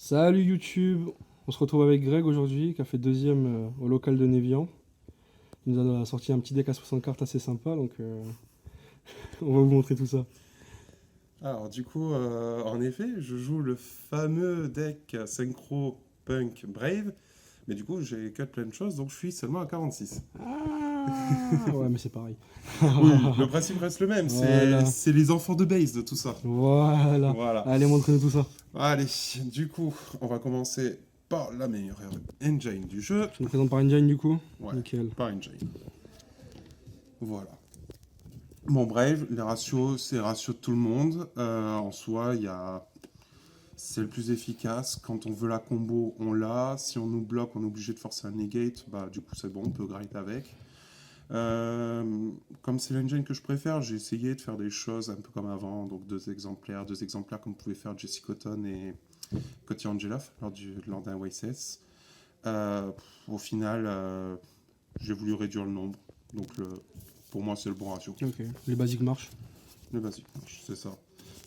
Salut YouTube, on se retrouve avec Greg aujourd'hui qui a fait deuxième au local de Névian. Il nous a sorti un petit deck à 60 cartes assez sympa donc on va vous montrer tout ça. Alors, du coup, en effet, je joue le fameux deck Synchro Punk Brave, mais du coup, j'ai cut plein de choses, donc je suis seulement à 46. Ah ouais mais c'est pareil. Oui, le principe reste le même, c'est Voilà, c'est les enfants de base de tout ça. voilà. Voilà. Allez montre-nous tout ça. Allez, du coup, on va commencer par la meilleure engine du jeu. Tu nous présentes par Engine du coup. Ouais, Nickel. par engine. Voilà. Bon, Brave, les ratios, c'est les ratios de tout le monde. En soi, c'est le plus efficace. Quand on veut la combo, on l'a. Si on nous bloque, on est obligé de forcer un negate. Bah, du coup, c'est bon, on peut grind avec. Comme c'est l'engine que je préfère, j'ai essayé de faire des choses un peu comme avant. Donc deux exemplaires comme pouvait faire Jesse Cotton et Cotty Angelov lors d'un YCS. Au final, j'ai voulu réduire le nombre. Donc, pour moi, c'est le bon ratio. Ok, les basiques marchent. Le basique, c'est ça.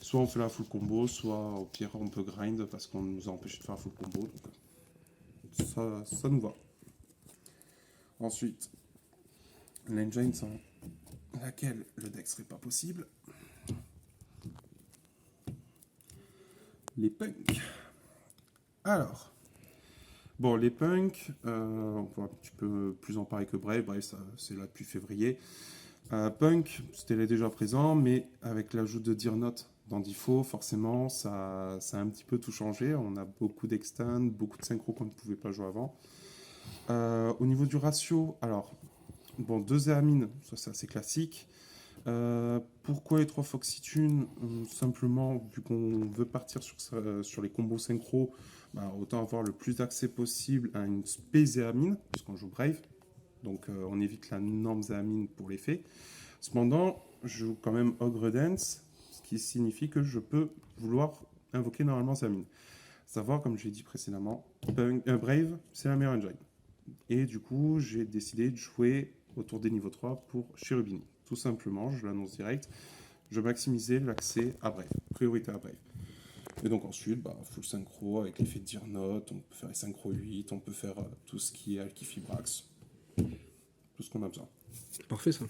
Soit on fait la full combo, soit au pire on peut grind parce qu'on nous a empêché de faire la full combo. Donc ça nous va. Ensuite, l'engine sans laquelle le deck serait pas possible. Les punks. Alors, bon, les punks, on va un petit peu plus en parler que Brave. Brave, c'est là depuis février. Punk, c'était déjà présent, mais avec l'ajout de Dear Note dans Difo, forcément, ça a un petit peu tout changé. On a beaucoup d'extend, beaucoup de synchro qu'on ne pouvait pas jouer avant. Au niveau du ratio, alors, bon, 2 Éamines, ça c'est assez classique. Pourquoi les 3 Foxytunes simplement, vu qu'on veut partir sur les combos synchro, bah, autant avoir le plus d'accès possible à une space Éamine, puisqu'on joue Brave. Donc on évite la norme Zéamine pour l'effet. Cependant, je joue quand même Ogre Dance, ce qui signifie que je peux vouloir invoquer normalement Zéamine. Savoir, comme je l'ai dit précédemment, Brave, c'est la meilleure engine. Et du coup, j'ai décidé de jouer autour des niveaux 3 pour Cherubini. Tout simplement, je l'annonce direct, je maximisais l'accès à Brave, priorité à Brave. Et donc ensuite, bah, full synchro avec l'effet de Dear Note, on peut faire les synchro 8, on peut faire tout ce qui est Alkifibrax, tout ce qu'on a besoin. Parfait ça.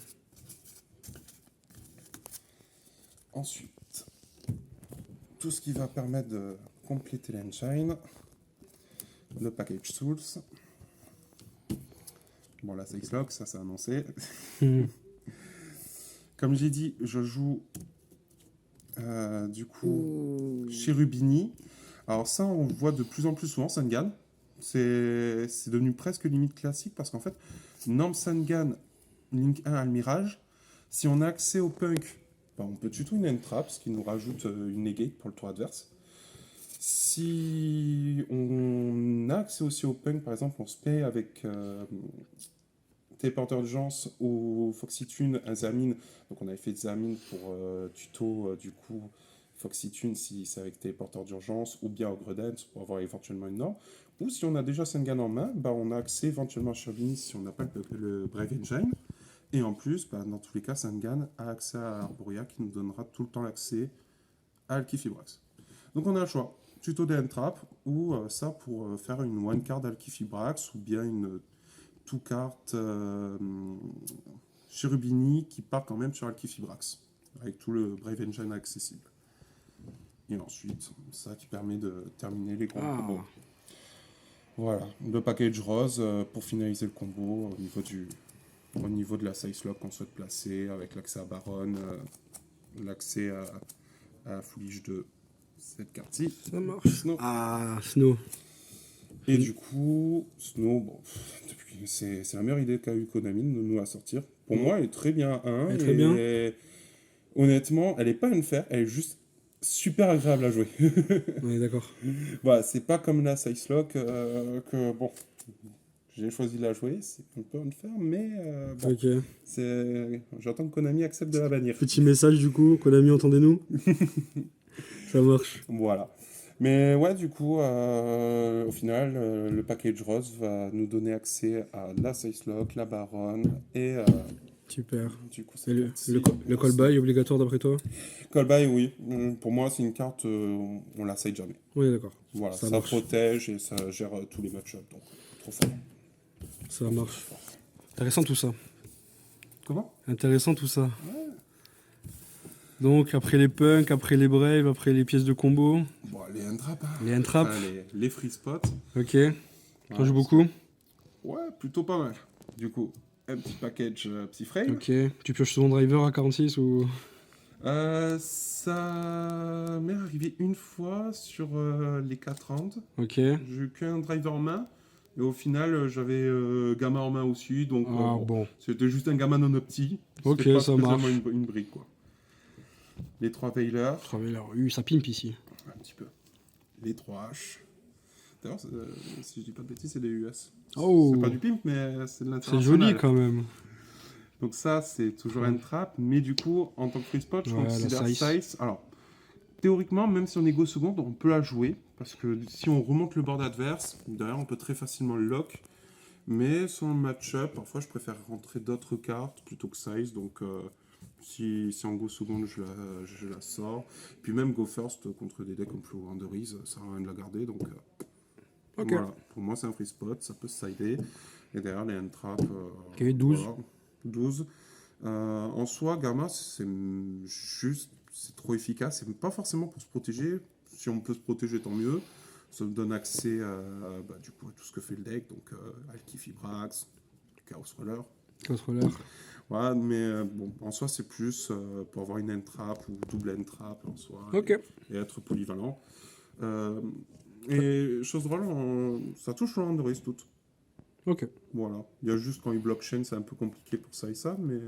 Ensuite, tout ce qui va permettre de compléter l'engine, le package tools. Bon, la Sixlock, ça c'est annoncé. Hmm. Comme j'ai dit, je joue du coup Cherubini. Alors ça, on le voit de plus en plus souvent, Sangan. C'est devenu presque limite classique parce qu'en fait, Norm Sangan, Link 1 a le Mirage. Si on a accès au Punk, bah, on peut tuto une Entrap, ce qui nous rajoute une negate pour le tour adverse. Si on a accès aussi au Punk, par exemple, on se paie avec téléporteur d'urgence ou Foxytune, un Zamine. Donc on avait fait Zamine pour tuto du coup Foxytune si c'est avec téléporteur d'urgence ou bien Ogre Dance pour avoir éventuellement une norme. Ou si on a déjà Sengan en main, bah, on a accès éventuellement à Cherubini si on n'a pas le Brave Engine. Et en plus, bah, dans tous les cas, Sengan a accès à Arboria qui nous donnera tout le temps l'accès à Alkifibrax. Donc on a le choix. Tuto des Entrap ou ça pour faire une one card Alkifibrax ou bien une two card Cherubini qui part quand même sur Alkifibrax avec tout le Brave Engine accessible. Et ensuite, ça qui permet de terminer les combos. Ah. Bon. Voilà, le package rose pour finaliser le combo au niveau de la size lock qu'on souhaite placer, avec l'accès à Baron, l'accès à Foolish de cette carte-ci. Ça marche. Snow. Ah, Snow. Et du coup, Snow, bon, c'est la meilleure idée qu'a eu Konami de nous la sortir. Pour moi, elle est très bien à 1 Elle est très bien. et honnêtement, elle est pas unfair, elle est juste super agréable à jouer. On est d'accord. Voilà, c'est pas comme la Size Lock que bon, j'ai choisi de la jouer, c'est un peu unfair, mais bon, Ok. j'attends que Konami accepte de la bannir. Petit message du coup, Konami, entendez-nous. Ça marche. Voilà. Mais ouais, du coup, au final, le package rose va nous donner accès à la Size Lock, la Baronne et Super. Du coup, Et le, c'est le, co- le call buy obligatoire d'après toi? Call buy, oui. Pour moi, c'est une carte, on la side jamais. Oui, d'accord. Voilà, Ça ça marche. protège et ça gère tous les match-ups. Donc, trop fort. Ça Trop marche. fort. Intéressant tout ça. Comment? Intéressant tout ça. Donc, après les punks, après les braves, après les pièces de combo, Bon, les entraps, hein. les entraps. Enfin, les free spots. Ok. T'en Ouais, joues beaucoup? ouais, plutôt pas mal. Du coup, un petit package petit frame. Ok. Tu pioches souvent driver à 46 ou. Ça m'est arrivé une fois sur les 4 rounds. Ok. J'ai eu qu'un driver en main. Et au final, j'avais gamma en main aussi. Donc, Ah bon, bon. c'était juste un gamma non opti. Ok, C'était pas ça spécialement marche. une brique, quoi. Les 3 Veilers, Travailler là. Ça pimpe ici. un petit peu. Les 3 H. D'ailleurs, si je dis pas de bêtises, c'est des US. Oh. C'est pas du pimp, mais c'est de C'est joli l'international. quand même. Donc ça, c'est toujours Ouais. un trap. Mais du coup, en tant que free spot, je Ouais, la considère size. size. Alors, théoriquement, même si on est go seconde, on peut la jouer. Parce que si on remonte le board adverse, derrière, on peut très facilement le lock. Mais sans le match-up, parfois, je préfère rentrer d'autres cartes plutôt que size. Donc, si en go seconde, je la sors. Puis même go first contre des decks comme Flow Wanderies, ça sert à rien de la garder. Donc, Ok. voilà. Pour moi, c'est un free spot. Ça peut se sider. Et derrière, les hand-traps. Ok, 12. Voilà. 12. En soi, Gamma, c'est juste, c'est trop efficace. C'est pas forcément pour se protéger. Si on peut se protéger, tant mieux. Ça me donne accès du coup, à tout ce que fait le deck. Donc, Alki Fibrax, Chaos Roller. Contrôleur. Voilà, mais bon, en soi, c'est plus pour avoir une end-trap ou double end-trap en soi. Ok. Et être polyvalent. Et chose drôle, ça touche le Landoris toutes. Ok. Voilà. Il y a juste quand il blockchain, c'est un peu compliqué pour ça et ça, mais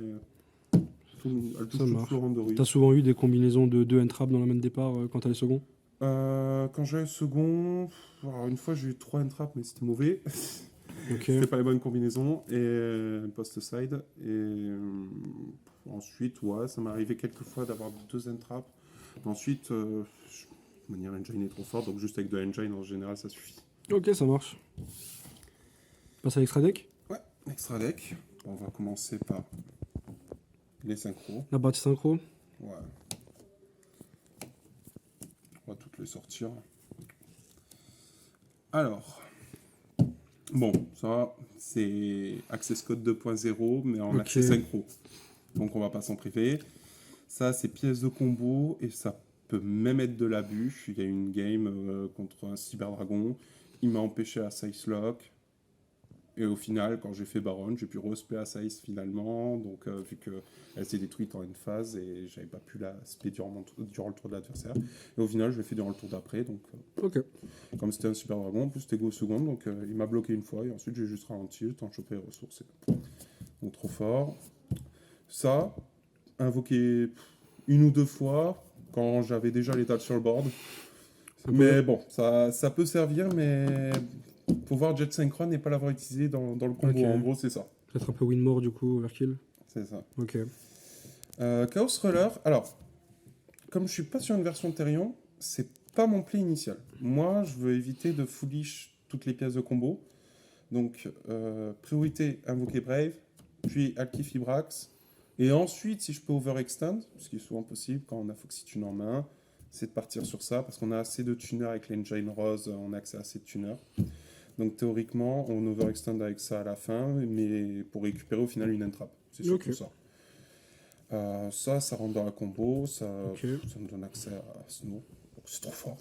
elle touche Ça toute marche. Florent Doris. T'as souvent eu des combinaisons de 2 entraps dans la main de départ quand t'as les seconds? Quand j'avais second, alors une fois j'ai eu 3 entraps, mais c'était mauvais. Ok. C'était pas les bonnes combinaisons. Et post-side. Et ensuite, ouais, ça m'est arrivé quelques fois d'avoir 2 entraps. Ensuite, manière engine est trop forte, donc juste avec 2 engine en général, ça suffit. Ok, ça marche. Passe à l'extra deck. Ouais, extra deck. On va commencer par les synchros. La partie synchro. Ouais. On va toutes les sortir. Alors. Bon, ça, c'est Access Code 2.0, mais en Ok. accès synchro. Donc on va pas s'en priver. Ça, c'est pièces de combo, et ça peut même être de l'abus. Il y a eu une game contre un Cyberdragon. Il m'a empêché à Size Lock. Et au final, quand j'ai fait Baron, j'ai pu respect à Size finalement. Donc, vu qu'elle s'est détruite en une phase et j'avais pas pu la spé durant le tour de l'adversaire. Et au final, je l'ai fait durant le tour d'après. Donc, Ok. comme c'était un Super Dragon, en plus c'était go seconde, donc il m'a bloqué une fois et ensuite j'ai juste ralenti, le temps de choper les ressources. Donc, trop fort. Ça, invoqué une ou deux fois quand j'avais déjà les tables sur le board. Mais bon, ça peut servir, mais pouvoir jet synchrone et pas l'avoir utilisé dans le combo. Ok. En gros, c'est ça. Peut-être un peu win more du coup, overkill. C'est ça. Ok. Chaos Roller, alors, comme je suis pas sur une version Therion, c'est pas mon play initial. Moi, je veux éviter de foolish toutes les pièces de combo. Donc, priorité invoquer Brave, puis Alki Fibrax. Et ensuite, si je peux overextend, ce qui est souvent possible quand on a Foxy Tune en main, c'est de partir sur ça, parce qu'on a assez de tuners avec l'engine rose, on a accès à assez de tuners. Donc théoriquement, on overextend avec ça à la fin, mais pour récupérer au final une entrap. C'est surtout Ok. ça. Ça rentre dans la combo, ça me donne accès à Snow. Donc c'est trop fort.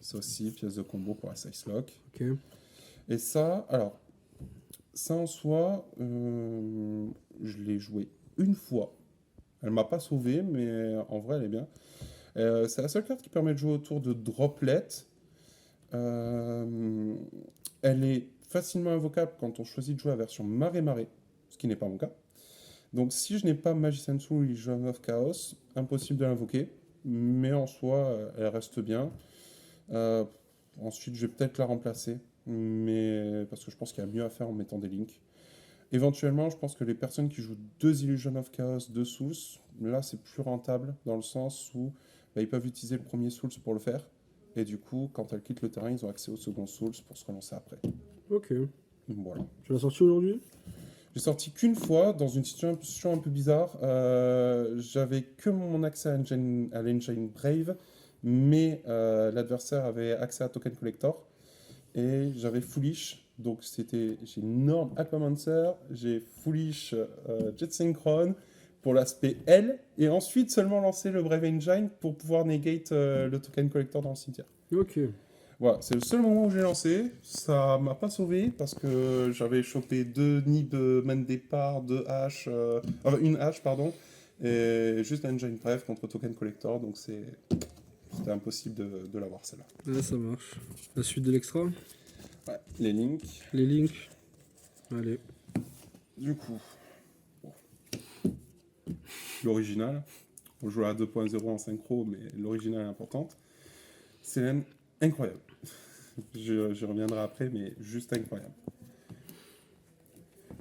Ça aussi, pièce de combo pour la Size Lock. Ok. Et ça, alors, ça en soi, je l'ai joué une fois. Elle m'a pas sauvé, mais en vrai, elle est bien. C'est la seule carte qui permet de jouer autour de Droplet. Elle est facilement invocable quand on choisit de jouer la version marée-marée, ce qui n'est pas mon cas. Donc si je n'ai pas Magician Soul ou Illusion of Chaos, impossible de l'invoquer, mais en soi, elle reste bien. Ensuite, je vais peut-être la remplacer, mais parce que je pense qu'il y a mieux à faire en mettant des links. Éventuellement, je pense que les personnes qui jouent 2 Illusion of Chaos, 2 Souls, là c'est plus rentable dans le sens où ils peuvent utiliser le premier Souls pour le faire. Et du coup, quand elles quittent le terrain, ils ont accès au second Souls pour se relancer après. Ok. Voilà. Tu l'as sorti aujourd'hui? J'ai sorti qu'une fois dans une situation un peu bizarre. J'avais que mon accès à l'engine Brave, mais l'adversaire avait accès à Token Collector et j'avais Foolish. Donc j'ai Norm Aquamancer, j'ai Foolish Jet Synchron pour l'aspect L et ensuite seulement lancer le Brave Engine pour pouvoir negate le Token Collector dans le cimetière. Ok. Voilà, c'est le seul moment où j'ai lancé. Ça m'a pas sauvé parce que j'avais chopé 2 Nib main départ, une hache, pardon, et juste Engine Brave contre Token Collector, donc c'était impossible de l'avoir celle-là. Là, ça marche. La suite de l'extra. Ouais, les links. Les links. Allez. Du coup, bon. L'original. On joue à 2.0 en synchro, mais l'original est importante. Selene, incroyable. Je reviendrai après, mais juste incroyable.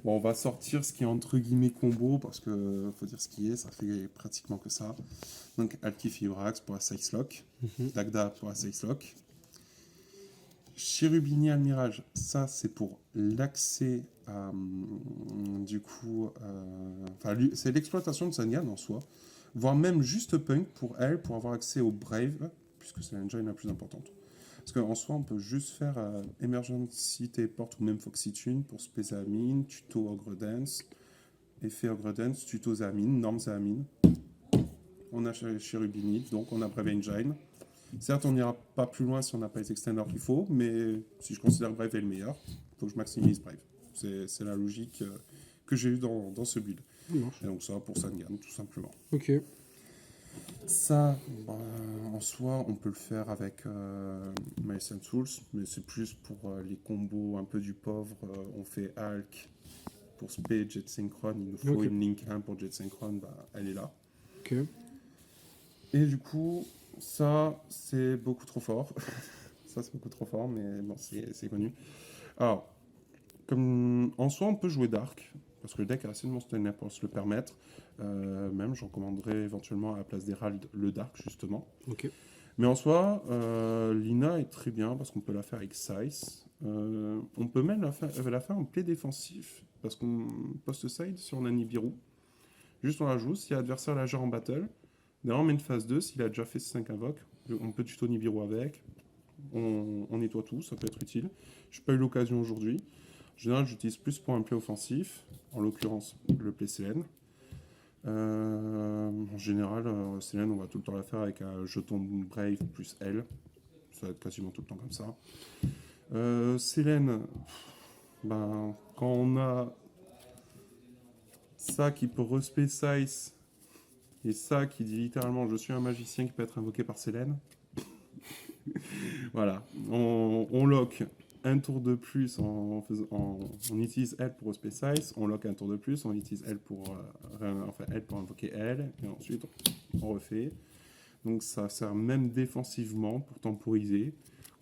Bon, on va sortir ce qui est entre guillemets combo, parce que faut dire ce qui est, ça fait pratiquement que ça. Donc, Alki Fibrax pour la Size Lock, Dagda pour la Size Lock. Cherubini Almirage, ça c'est pour l'accès à. Du coup. C'est l'exploitation de Sangan en soi, voire même juste Punk pour elle, pour avoir accès au Brave, puisque c'est l'engine la plus importante. Parce qu'en soi, on peut juste faire Emergency Teleport ou même Foxy Tune pour Space Amine, Tuto Ogre Dance, Effet Ogre Dance, Tuto Zamine, Norm Zamine. On a Cherubini, donc on a Brave Engine. Certes, on n'ira pas plus loin si on n'a pas les extenders qu'il faut, mais si je considère que Brave est le meilleur, il faut que je maximise Brave. C'est la logique que j'ai eue dans ce build. Et donc ça, pour Sangan, tout simplement. Ok. Ça, en soi, on peut le faire avec Miles and Souls, mais c'est plus pour les combos un peu du pauvre. On fait Hulk pour Spé, Jet Synchron, il nous faut une Link 1 pour Jet Synchron, elle est là. Ok. Et du coup, ça, c'est beaucoup trop fort. Ça, c'est beaucoup trop fort, mais bon, c'est connu. Alors, comme en soi, on peut jouer Dark, parce que le deck a assez de monstres ténèbres pour se le permettre. Même, j'en commanderais éventuellement à la place d'Herald le Dark, justement. Ok. Mais en soi, Lina est très bien, parce qu'on peut la faire avec Size. On peut même la faire en play défensif, parce qu'on post-side sur on a Nibiru. Juste on la joue, si l'adversaire la gère en battle, derrière on met une phase 2, s'il a déjà fait 5 invoques, on peut tuto Nibiru avec, on nettoie tout, ça peut être utile. Je n'ai pas eu l'occasion aujourd'hui. En général, j'utilise plus pour un play offensif, en l'occurrence le play Selene. En général, Selene, on va tout le temps la faire avec un jeton Brave plus L. Ça va être quasiment tout le temps comme ça. Selene, quand on a ça qui peut respect Size et ça qui dit littéralement je suis un magicien qui peut être invoqué par Selene. Voilà, on lock un tour de plus on utilise elle pour respect Size, on lock un tour de plus, on utilise elle pour invoquer elle, et ensuite on refait. Donc ça sert même défensivement pour temporiser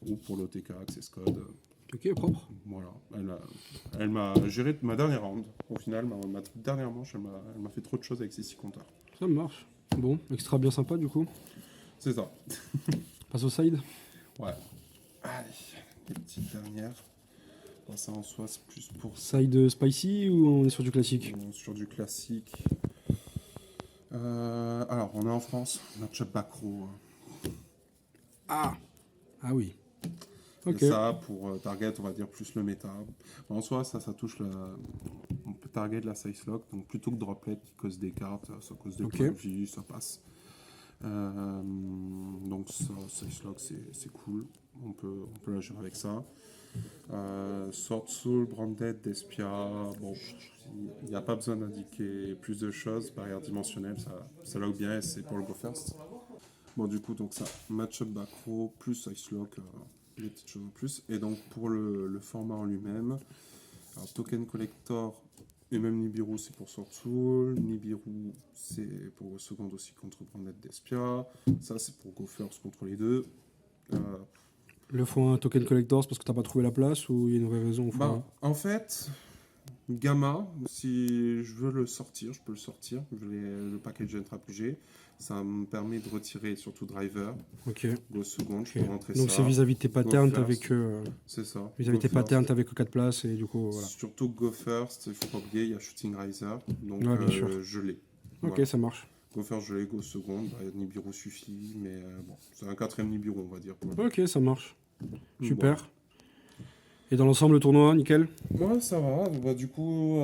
ou pour l'OTK, access code. Ok, propre. Voilà, elle m'a géré ma dernière round. Au final, ma dernière manche, elle m'a fait trop de choses avec ses 6 compteurs. Ça marche. Bon, extra bien sympa du coup. C'est ça. Passe au side. Ouais. Allez, les petites dernières. Bon, ça en soi, c'est plus pour Side spicy ou on est sur du classique? sur du classique. Alors, on est en France, match-up Bacro. Ah oui. Ok. Et ça, pour target, on va dire plus le méta. En soi, ça touche on peut target la size lock, donc plutôt que droplet qui cause des cartes, ça cause des points de vie, ça passe. Donc ça, size lock, c'est cool. On peut la gérer avec ça. Sword Soul, Branded, Despia, bon, il n'y a pas besoin d'indiquer plus de choses. Barrière dimensionnelle, ça log bien et c'est pour le go first. Bon, du coup, donc ça, match-up Bacro plus Ice Lock, des petites choses en plus. Et donc, pour le format en lui-même, alors Token Collector et même Nibiru, c'est pour Sword Soul. Nibiru, c'est pour second aussi contre Branded Despia. Ça, c'est pour go first contre les deux. Le font un token collector, c'est parce que t'as pas trouvé la place ou il y a une vraie raison? En fait, Gamma, si je veux le sortir, je peux le sortir. Le package G. Ça me permet de retirer surtout driver, Ok. go second, je Ok. peux rentrer Donc ça. c'est vis-à-vis de tes patterns first. avec C'est ça. vis-à-vis de tes Go first. patterns avec 4 places et du coup voilà. Surtout Go First, il faut pas oublier, il y a Shooting Riser, donc Ouais, bien sûr. je l'ai. Ok, Voilà. ça marche. Go First, je l'ai, Go Second, bah, Nibiru suffit, mais bon, c'est un quatrième Nibiru, on va dire. Voilà. Ok, ça marche. Bon. Super. Et dans l'ensemble, le tournoi, nickel. Moi, ça va. Bah, du coup,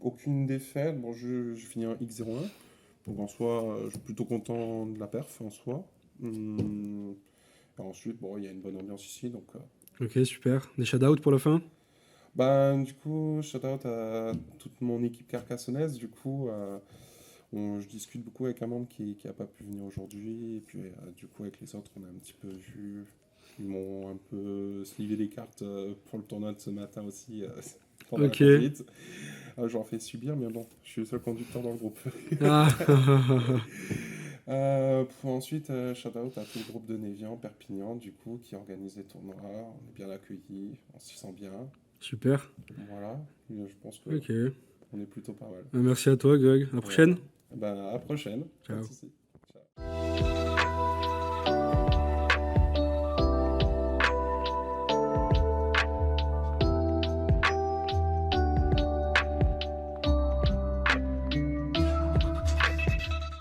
aucune défaite. Bon, je finis un X01. Donc, en soi, je suis plutôt content de la perf, en soi. Et ensuite, bon, il y a une bonne ambiance ici. Donc, Ok, super. Des shout-outs pour la fin? bah, du coup, shout out à toute mon équipe carcassonnaise. Du coup, je discute beaucoup avec un membre qui a pas pu venir aujourd'hui. Et puis, du coup, avec les autres, on a un petit peu vu. Ils m'ont un peu slivé les cartes pour le tournoi de ce matin aussi pendant Ok. la conduite. J'en fais subir, mais bon, je suis le seul conducteur dans le groupe. Ah, Ensuite, shout out à tout le groupe de Névian, Perpignan, du coup, qui organise les tournois. On est bien accueillis, on s'y sent bien. super. Voilà, je pense que Ok. on est plutôt pas mal. Merci à toi, Greg. À la prochaine. Bah, à la prochaine. Pas de Ciao. soucis. Ciao.